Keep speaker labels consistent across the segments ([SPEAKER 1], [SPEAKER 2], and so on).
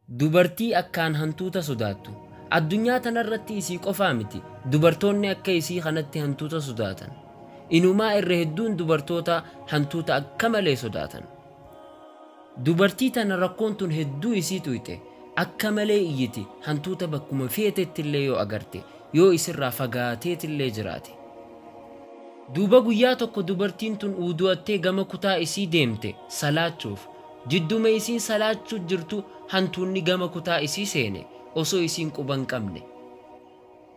[SPEAKER 1] dubartii akkaan hantuuta sodaattu. Addunyaa tanarratti isii qofaa miti dubartoonni akka isii kanatti hantuuta sodaatan. Inumaa irra hedduun dubartoota hantuuta akka malee sodaatan. Dubartii tana rakkoon tun hedduu isii tuyxe akka malee iyyiti hantuuta bakkuma feetetti illee yoo agarte yoo isirraa fagaateet illee jiraate. Duuba guyyaa tokko dubartiin tun uudu'attee gama kutaa isii deemte salaachuuf. Jidduma isiin salaachuu jirtu hantuunni gama kutaa isii seene osoo isiin quban qabne.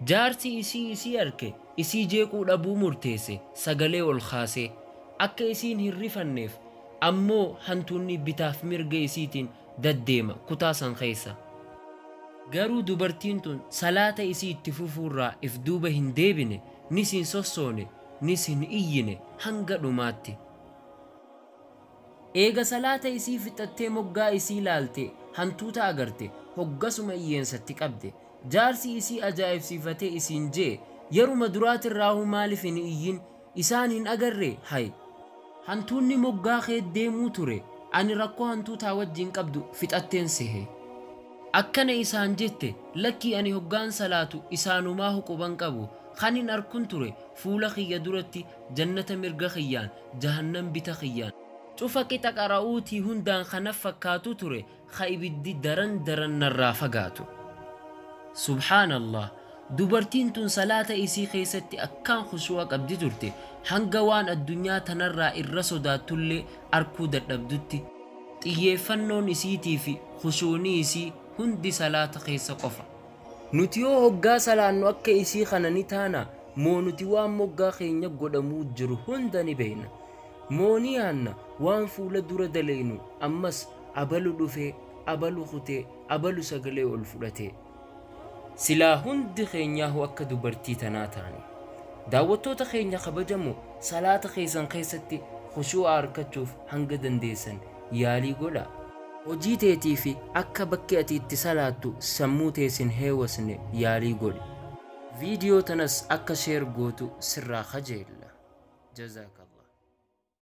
[SPEAKER 1] Jaarsi isii arke isii jeequu dhabuu murteesse sagalee ol kaasee akka isiin hin rifanneef ammoo hantuunni bitaaf mirga isiitiin daddeema kutaa san keessa. Garuu dubartiin tun salaata isii itti fufuurraa if duuba hin deebine nis hin sossoone nis hin iyyine hanga dhumaatti. Eega salaata isii fixattee moggaa isii laalte hantuuta agarte hoggasuma iyyeensatti qabde. Jaarsi isii ajaa'ibsiifatee isiin jee yeruma duraatirraahu maaliif hin iyyin isaan hin agarre hay. Hantuunni moggaa kee deemuu ture ani rakkoo hantuutaa wajjin qabdu fixatteen sehe. Akkana isaan jette lakkii ani hoggaan salaatu isaanumaa huquban qabu kanin arkun ture fuula kiyya duratti jannata mirga kiyyaan jahannam bita kiyyaan. Cufa qixa qara'uutii hundaan kanaf fakkaatu ture ka ibiddi daran narraa fagaatu. Subhaanallah, dubartiin tun salaata isii keessatti akkaan khushu'a qabdi turte hanga waan addunyaa tanarraa irra sodaatullee arkuu dadhabdutti. Xiyyeeffannoon isiitii fi khushuunii isii hundi salaata keessa qofa. Nuti yoo hoggaa salaannu akka isii kana ni taana moo nuti waan moggaa keenya godhamuu jiru hunda ni beekna. Mooni yaanna waan fuula dura daleenu ammas abalu dhufee abalu kutee abalu sagalee ol fudhatee. Silaa hundi keenyaahu akka dubartii tanaa taane. Daawwattoota keenya kabajamoo salaata keessan keessatti khushu'a argachuuf hanga dandeessan yaalii godhaa. Hojii teetii fi akka bakki ati itti salaattu sammuu teessin heewasne yaalii godhi. Viidiyoo tanas akka sheer gootu sirraa kajeella. Jazaaka.